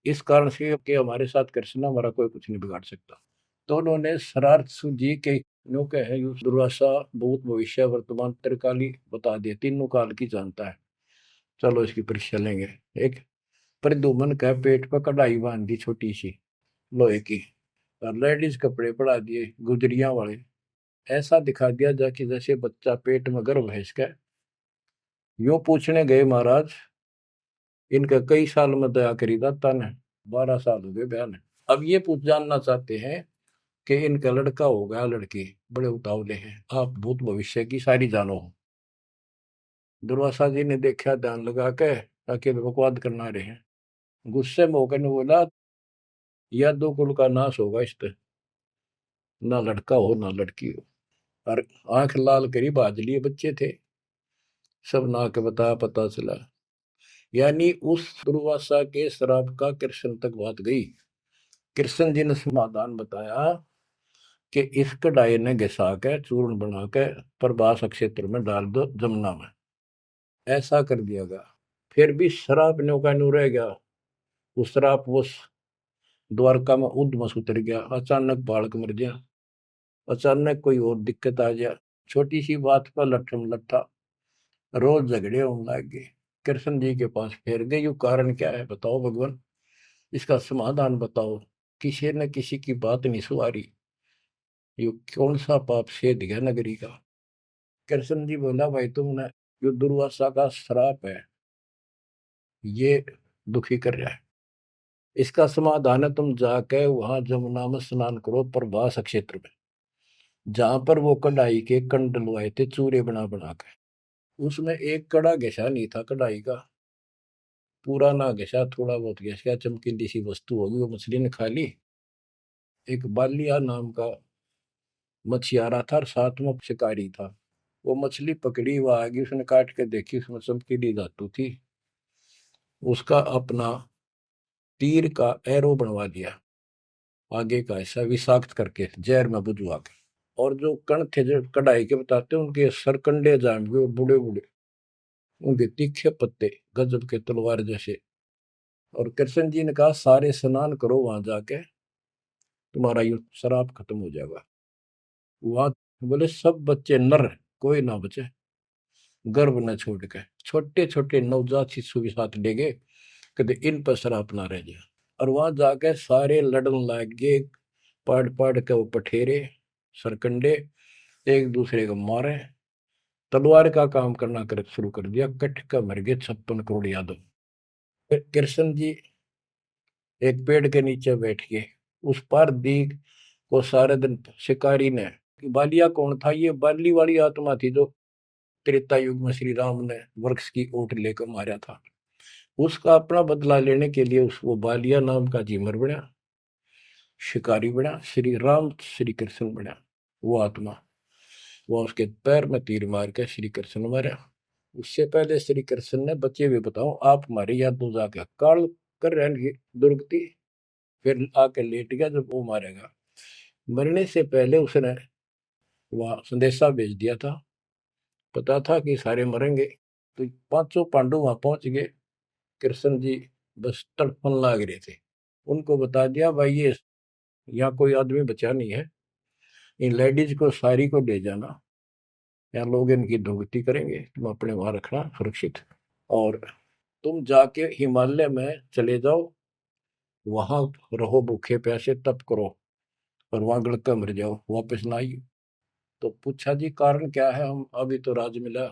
इस कारण से कि हमारे साथ कृष्ण हमारा कोई कुछ नहीं बिगाड़ सकता। तो उन्होंने शरारत सूझी कि नो कहे दुर्वासा भूत भविष्य वर्तमान त्रिकाली बता दिए, तीनों काल की जानता है, चलो इसकी परीक्षा लेंगे। एक प्रद्युम्न का पेट पर कढ़ाई बांध दी छोटी सी लोहे की, और लेडीज कपड़े पड़ा दिए गुजरिया वाले। ऐसा दिखा दिया जाके जैसे बच्चा पेट में गर्भ है इसका। यूं पूछने गए महाराज, इनका कई साल में दया करी दाता ने? 12 साल हो गए बयान। अब ये पूछ जानना चाहते हैं कि इनका लड़का हो गया लड़की, बड़े उतावले हैं, आप भूत भविष्य की सारी जानो हो। दुर्वासा जी ने देखा ध्यान लगा के, ताकि बकवाद करना रहे हैं। गुस्से में होकर ने बोला, या दो कुल का नाश होगा इस पे, ना लड़का हो ना लड़की हो। और आंख लाल करी बाज लिए बच्चे थे, सब ना के बता पता चला। यानी उस दुर्वासा के श्राप का कृष्ण तक बात गई। कृष्ण जी ने समाधान बताया कि इस कढ़ाई ने घिसा के चूर्ण बना के प्रभास क्षेत्र में डाल दो जमुना में। ऐसा कर दिया गया। फिर भी श्राप न्यो का न्यू रह गया। उस श्राप वो द्वारका में उद्मस उतर गया। अचानक बालक मर गया, अचानक कोई और दिक्कत आ गया, छोटी सी बात पर लट्ठम लट्ठा, रोज झगड़े होने लग गए। कृष्ण जी के पास फिर गए, यू कारण क्या है बताओ भगवान, इसका समाधान बताओ। किसी न किसी की बात नहीं सुहारी, यू कौन सा पाप सेध गया नगरी का? कृष्ण जी बोला, भाई तुमने, जो दुर्वासा का श्राप है ये दुखी कर रहा है, इसका समाधान है तुम जाके वहां जमुना में स्नान करो प्रभास क्षेत्र में, जहां पर वो कढ़ाई के कंड डलवाए थे चूरे बना बना के। उसमें एक कड़ा घिसा नहीं था कढ़ाई का, पूरा ना घिसा, थोड़ा बहुत घिस, चमकीली सी वस्तु होगी, वो मछली ने खा ली। एक बालिया नाम का मछियारा था और साथ में शिकारी था। वो मछली पकड़ी, वो आगे उसने काट के देखी, उसमें चमकीली धातु थी। उसका अपना तीर का एरो बनवा दिया, आगे का ऐसा विषाक्त करके जहर में बुझवा के। और जो कण थे जो कढ़ाई के बताते उनके सरकंडे जाम गए, बूढ़े बूढ़े, उनके तीखे पत्ते गजब के तलवार जैसे। और कृष्ण जी ने कहा, सारे स्नान करो वहां जाके, तुम्हारा ये शराब खत्म हो जाएगा। वहां बोले सब बच्चे नर, कोई ना बचे, गर्भ न छोड़ के, छोटे छोटे नवजात शिशु के साथ ले गए, कहते इन पर शराब ना रह जाए। और वहां जाके सारे लड़न लग गए, पढ़ पढ़ के वो पठेरे सरकंडे एक दूसरे को मारे, तलवार का काम करना कर शुरू कर दिया। कट का मर गए 56 करोड़ यादव। फिर कृष्ण जी एक पेड़ के नीचे बैठ के उस पर दी को सारे दिन शिकारी ने, बालिया कौन था? ये बाली वाली आत्मा थी जो त्रेता युग में श्री राम ने वृक्ष की ओट लेकर मारा था। उसका अपना बदला लेने के लिए उस वो बालिया नाम का जीमर बना, शिकारी बना, श्री राम श्री कृष्ण बना। वो आत्मा, वो उसके पैर में तीर मार के श्री कृष्ण मारा। उससे पहले श्री कृष्ण ने, बच्चे भी बताओ आप हमारी याद दो जाके काल कर रहेंगे दुर्गति, फिर आके लेट गया जब वो मारेगा। मरने से पहले उसने वह संदेशा भेज दिया था पता था कि सारे मरेंगे, तो पांचों पांडव वहां पहुंच गए। कृष्ण जी बस तड़पन लाग रहे थे। उनको बता दिया भाई ये यहाँ कोई आदमी बचा नहीं है, इन लेडीज को सारी को ले जाना, यहाँ लोग इनकी दुर्गति करेंगे, तुम अपने वहां रखना सुरक्षित। और तुम जाके हिमालय में चले जाओ, वहां रहो भूखे प्यासे तप करो, और वहां गड़का मर जाओ, वापस ना आइए। तो पूछा जी कारण क्या है? हम अभी तो राज मिला,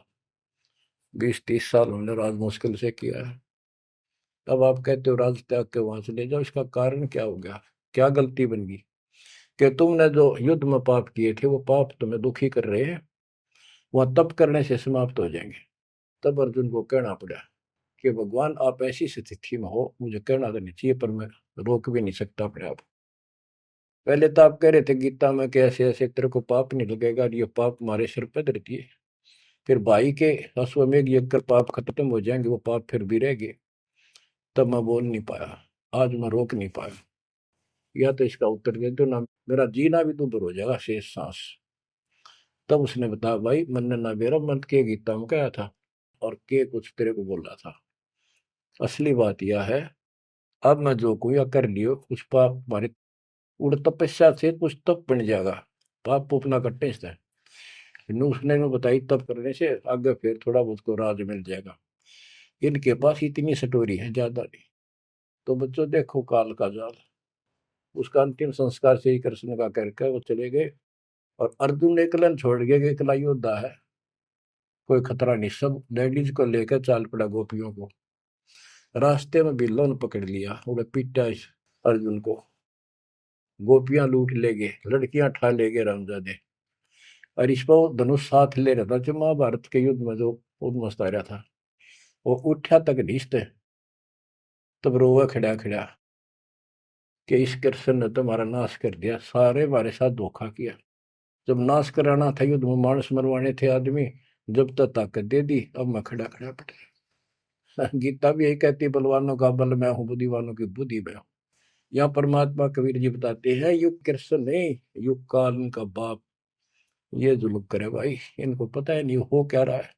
20-30 साल हमने राज मुश्किल से किया है, अब आप कहते हो राज त्याग के वहां चले जाओ, इसका कारण क्या हो गया? क्या गलती बन गई कि तुमने जो युद्ध में पाप किए थे वो पाप तुम्हें दुखी कर रहे हैं, वहां तप करने से समाप्त हो जाएंगे। तब अर्जुन को कहना पड़ा कि भगवान आप ऐसी स्थिति में हो, मुझे कहना तो नहीं चाहिए पर मैं रोक भी नहीं सकता अपने आप। पहले तो आप कह रहे थे गीता में कि ऐसे ऐसे तेरे को पाप नहीं लगेगा, और ये पाप हमारे सिर पर धरती है। फिर भाई के अश्वमेध यज्ञ कर पाप खत्म हो जाएंगे, वो पाप फिर भी रह गए। तब मैं बोल नहीं पाया, आज मैं रोक नहीं पाया। या तो इसका उत्तर दे दो ना, मेरा जीना भी दूभर हो जाएगा शेष सांस। तब उसने बताया भाई मैंने ना मेरा मन के गीता में कहा था, और के कुछ तेरे को बोला था। असली बात यह है, अब मैं जो कोई कर लियो उस पाप हमारे उड़ तपस्या से कुछ तप बन जाएगा, पाप अपना कट्टे से उसने में बताई तप करने से आगे फिर थोड़ा बहुत को राज मिल जाएगा। इनके पास इतनी सटोरी है, ज्यादा नहीं। तो बच्चों देखो काल का जाल, उसका अंतिम संस्कार से ही कृष्ण का करके वो चले गए। और अर्जुन एकलन छोड़ गया कि एकला योद्धा है, कोई खतरा नहीं, सब लेडीज को लेकर चाल पड़ा गोपियों को। रास्ते में बिल्लो ने पकड़ लिया, उन्हें पीटा इस अर्जुन को, गोपियां लूट ले गए, लड़कियां ठा ले गए रामजादे। और इस पर वो धनुष साथ ले रहा था जो महाभारत के युद्ध में जो उद्मस्त आ रहा था, वो उठा तक नीचते, तब रोवा खड़ा खड़ा कि इस कृष्ण ने तुम्हारा नाश कर दिया, सारे हमारे साथ धोखा किया। जब नाश कराना था युद्ध में, मानस मरवाने थे आदमी, जब तक ताकत दे दी, अब मैं खड़ा खड़ा पड़ा। गीता भी यही कहती है, बलवानों का बल मैं हूँ, बुद्धिवानों की बुद्धि मैं हूँ। यहाँ परमात्मा कबीर जी बताते हैं युग कृष्ण नहीं, युग काल इनका बाप ये जुल्म करे भाई, इनको पता है नहीं हो क्या रहा है।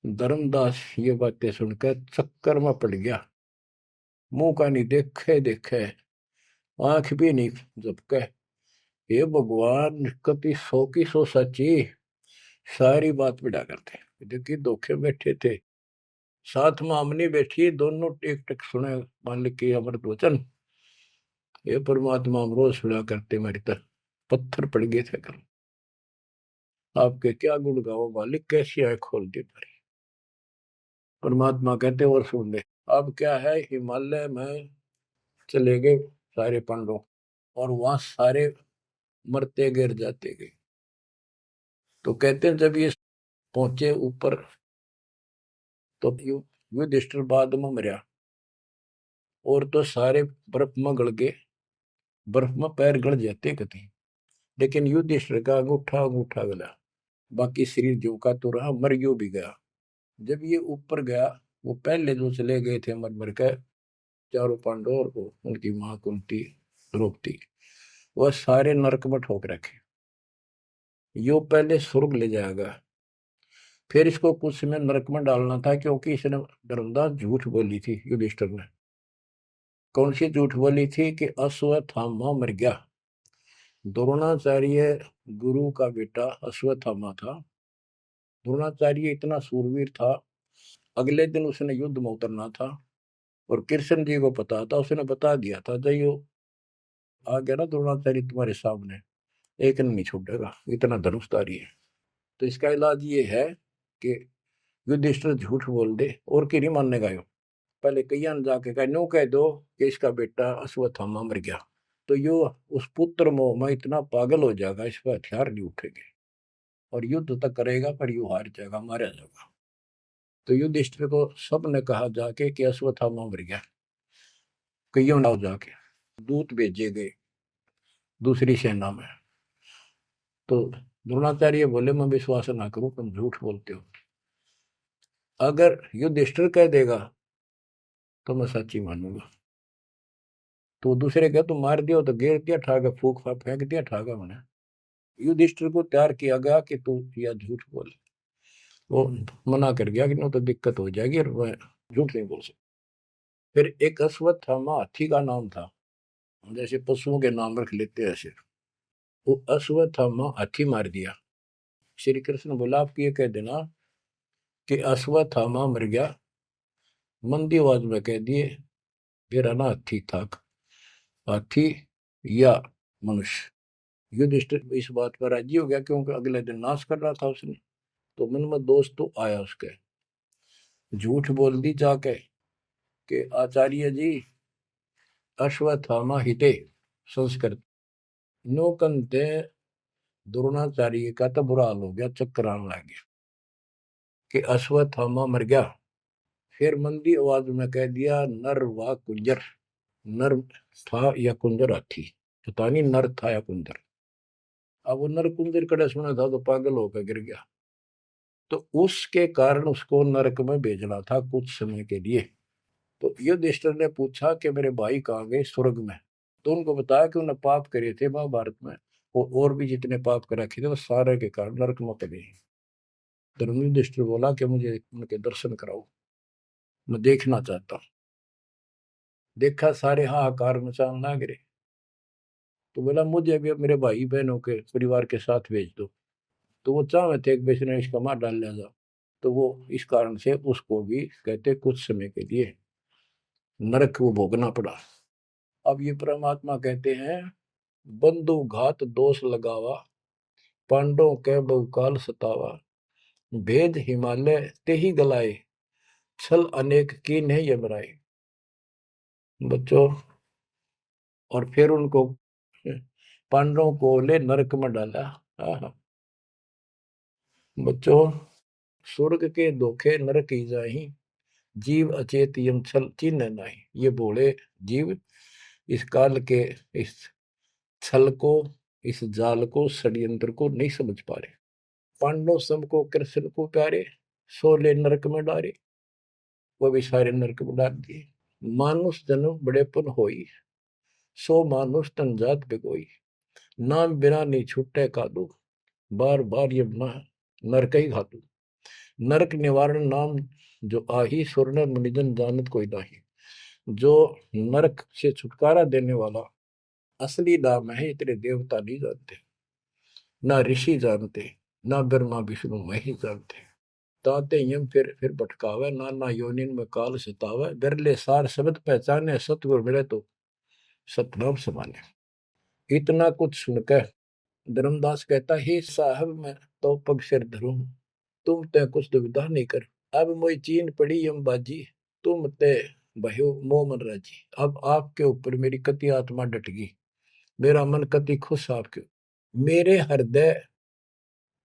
धर्मदास ये बातें सुनकर चक्कर में पड़ गया, मुंह का नहीं देखे देखे, आंख भी नहीं झपके। ये भगवान कति सौ की सौ सच्ची, सारी बात बिड़ा करते। देखिए धोखे बैठे थे, साथ में हमने बैठी, दोनों टेक टेक सुने मालिक के अमृत वचन। ये परमात्मा हम रोज सुना करते, मेरी तरह पत्थर पड़ गए थे कल। आपके क्या गुण गाओ मालिक, कैसी आंख खोल दी मेरी। परमात्मा कहते और सुन ले। अब क्या है, हिमालय में चले गए सारे पांडव, और वहां सारे मरते गिर जाते गए। तो कहते हैं जब ये पहुंचे ऊपर, तो युधिष्ठिर बाद में मरा, और तो सारे बर्फ में गड़ गए, बर्फ में पैर गड़ जाते कहीं, लेकिन युधिष्ठिर का अंगूठा अंगूठा गला, बाकी शरीर जो का तो रहा, मर यूं भी गया। जब ये ऊपर गया, वो पहले जो चले गए थे मर मर के, चारों पांडव और वो उनकी मां कुंती द्रौपदी, वह सारे नरक में ठोक रखे। यो पहले स्वर्ग ले जाएगा, फिर इसको कुछ समय नरक में डालना था, क्योंकि इसने धर्मदास झूठ बोली थी युधिष्ठिर ने। कौन सी झूठ बोली थी? कि अश्वत्थामा मर गया। द्रोणाचार्य गुरु का बेटा अश्वत्थामा था। द्रोणाचार्य इतना सूरवीर था, अगले दिन उसने युद्ध में उतरना था, और कृष्ण जी को पता था, उसने बता दिया था जब यो आ गया ना द्रोणाचार्य तुम्हारे सामने, एक नहीं छूटेगा, इतना धनुषधारी है। तो इसका इलाज ये है कि युधिष्ठिर झूठ बोल दे, और की नहीं मानने का यो। पहले कईयां ने जाके कहा नो कह दो कि इसका बेटा अश्वत्थामा मर गया, तो यो उस पुत्र मोह में इतना पागल हो जाएगा, इस पर हथियार नहीं उठेंगे, और युद्ध तक करेगा पर यू हार जाएगा, मारा जाएगा। तो युधिष्ठिर को सबने कहा जाके कि अश्वत्थामा मर गया। कईयों ने जाके दूत भेजे गए दूसरी सेना में, तो द्रोणाचार्य बोले मैं विश्वास ना करूं, तुम झूठ बोलते हो। अगर युधिष्ठिर कह देगा तो मैं सच्ची मानूंगा। तो दूसरे कह तुम मार दियो, तो गिर दिया ठागा, फूक फेंक दिया ठागा मैंने। युधिष्ठिर को तैयार किया गया कि तू यह झूठ बोल। वो मना कर गया कि नहीं तो दिक्कत हो जाएगी और मैं झूठ नहीं बोल सकता। फिर एक अश्वत्थामा हाथी का नाम था, जैसे पशुओं के नाम रख लेते हैं ऐसे। वो अश्वत्थामा हाथी मार दिया। श्री कृष्ण बोला आप ये कह देना कि अश्वत्थामा मर गया, मंदी आवाज में कह दिए मेरा ना हाथी था, हाथी या मनुष्य। युधिष्ठिर इस बात पर राजी हो गया क्योंकि अगले दिन नाश कर रहा था उसने। तो मन में दोष तो आया उसके, झूठ बोल दी जाके कि आचार्य जी अश्वत्थामा हिते संस्कृत नौकंते द्रोणाचार्य का तो बुरा हाल हो गया, चक्कर आने लग गया कि अश्वत्थामा मर गया। फिर मंदी आवाज में कह दिया नर व कुंजर, नर था या कुंजर हाथी, पता नहीं नर था या कुंजर। अब वो नर कुंजर कड़े सुना था तो पागल होकर गिर गया। तो उसके कारण उसको नरक में भेजना था कुछ समय के लिए। तो युधिष्ठिर ने पूछा कि मेरे भाई कहाँ गए, स्वर्ग में। तो उनको बताया कि उन्होंने पाप करे थे महाभारत में, और भी जितने पाप कर रखे थे वो सारे के कारण नरक में पड़े। धर्म युधिष्ठिर बोला कि मुझे उनके दर्शन कराओ, मैं देखना चाहता हूँ। देखा सारे हाहाकार मचाने लग रहे। तो बोला मुझे भी मेरे भाई बहनों के परिवार के साथ भेज दो। तो वो चाहे थे एक बेचने इसका मार डाल लिया जा। तो वो इस कारण से उसको भी कहते कुछ समय के लिए नरक को भोगना पड़ा। अब ये परमात्मा कहते हैं बंधु घात दोष लगावा, पांडवों के बहुकाल सतावा, भेद हिमालय ते ही गलाए, छल अनेक की नहीं यमराए। बच्चों, और फिर उनको पांडवों को ले नरक में डाला। आहा। बच्चों, स्वर्ग के धोखे नरक ही जाही, जीव अचेत यम छल चिन्ह नहीं। ये बोले जीव इस काल के इस छल को, इस जाल को, षड्यंत्र को नहीं समझ पा रहे। पांडव सबको कृष्ण को प्यारे, सोले नरक में डारे, वो भी सारे नरक में डाल दिए। मानुष जन्म बड़ेपन होई, सो मानुष तन जात बिगोई, नाम बिना नहीं छूटे कादू, बार बार ये नरक ही घातू। नरक निवारण नाम जो आही, स्वर्ण मुनिजन जानत कोई नाही। जो नरक से छुटकारा देने वाला असली नाम है, इतने देवता नहीं जानते, ना ऋषि जानते, ना ब्रह्मा विष्णु मही जानते। ताते यम फिर भटकावे, नाना योनिन में काल सतावे, बिरले सार शब्द पहचाने, सतगुर मिले तो सतनाम समाने। इतना कुछ सुनकर धर्मदास कहता हे साहब मैं तो पग सिर धरूं, तुम ते कुछ दुविधा नहीं कर। अब मोई चीन पड़ी यम बाजी, तुम ते भयो मोह मन राजी। अब आपके ऊपर मेरी कति आत्मा डट गई, मेरा मन कति खुश आपके। मेरे हृदय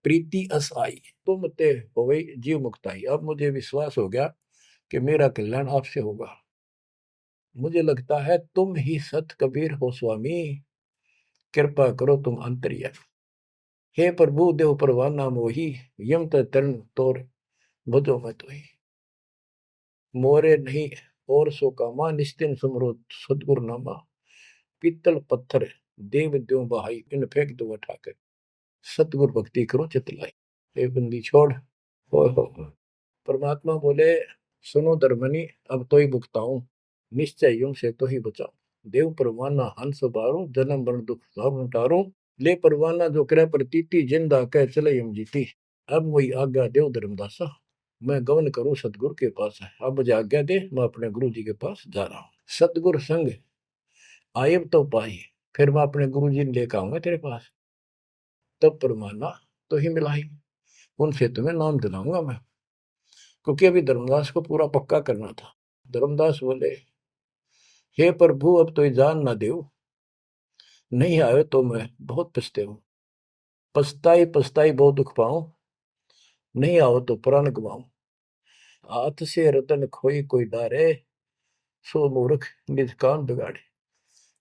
प्रीति अस आई, तुम ते हो गई जीव मुक्ताई। अब मुझे विश्वास हो गया कि मेरा कल्याण आपसे होगा। मुझे लगता है तुम ही सत कबीर हो स्वामी, कृपा करो तुम अंतर्यामी। हे प्रभु देव परवाना मोही, यम तरण तोर भजो मैं तो ही। मोरे नहीं और सो कामा, निस्तिन सुमरो सदगुरु नामा। पीतल पत्थर देव द्यो बहाई, इन फेंक दो उठाकर, सतगुरु भक्ति करो चितलाई। हे बंदी छोड़। हो। परमात्मा बोले सुनो धर्मनी, अब तो ही भुगताऊं, निश्चय यूं से तो ही बचाऊं। देव परवाना हंस बारो, जन्म मरण दुख भाव उतारो। ले परवाना जो करे प्रतीति, जिंदा कह चले यम जीती। अब वही आज्ञा देव धर्मदासा, मैं गमन करूं सतगुरु के पास है। अब मुझे आज्ञा दे, मैं अपने गुरु जी के पास जा रहा हूँ। सतगुरु संग आयब तो पाई, फिर मैं अपने गुरु जी ने लेकर आऊंगा तेरे पास। तब परमाना तो ही मिलाई, उनसे तुम्हें नाम दिलाऊंगा मैं। क्योंकि अभी धर्मदास को पूरा पक्का करना था। धर्मदास बोले हे प्रभु अब तो जान ना दो, नहीं आए तो मैं बहुत पछते हूँ। पछताई पछताई बहुत दुख पाऊं, नहीं आओ तो प्राण गवाऊं। हाथ से रतन खोई कोई डारे, सो मूर्ख निज काम बिगाड़े।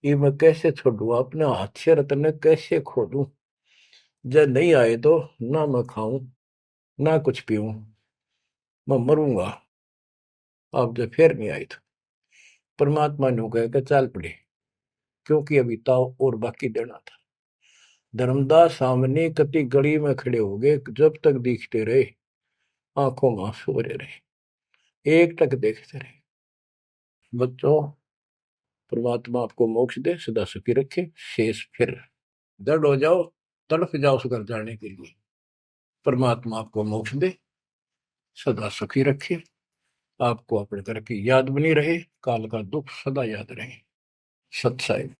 ये मैं कैसे छोड़ू, अपने हाथ से रतन कैसे खो दूं। जब नहीं आए तो ना मैं खाऊं ना कुछ पीऊं, मैं मरूंगा। अब जब फिर नहीं आई तो परमात्मा ने कहा कि चल पड़े, क्योंकि अभी ताव और बाकी देना था। धर्मदास सामने कति गली में खड़े हो गए, जब तक दिखते रहे आंखों में आंसू भरे रहे, एक टक देखते रहे। बच्चों, परमात्मा आपको मोक्ष दे, सदा सुखी रखे, शेष फिर दृढ़ हो जाओ, तड़फ जाओ उस घर जाने के लिए। परमात्मा आपको मोक्ष दे, सदा सुखी रखे, आपको अपने घर की याद बनी रहे, काल का दुख सदा याद रहे। सत्साई।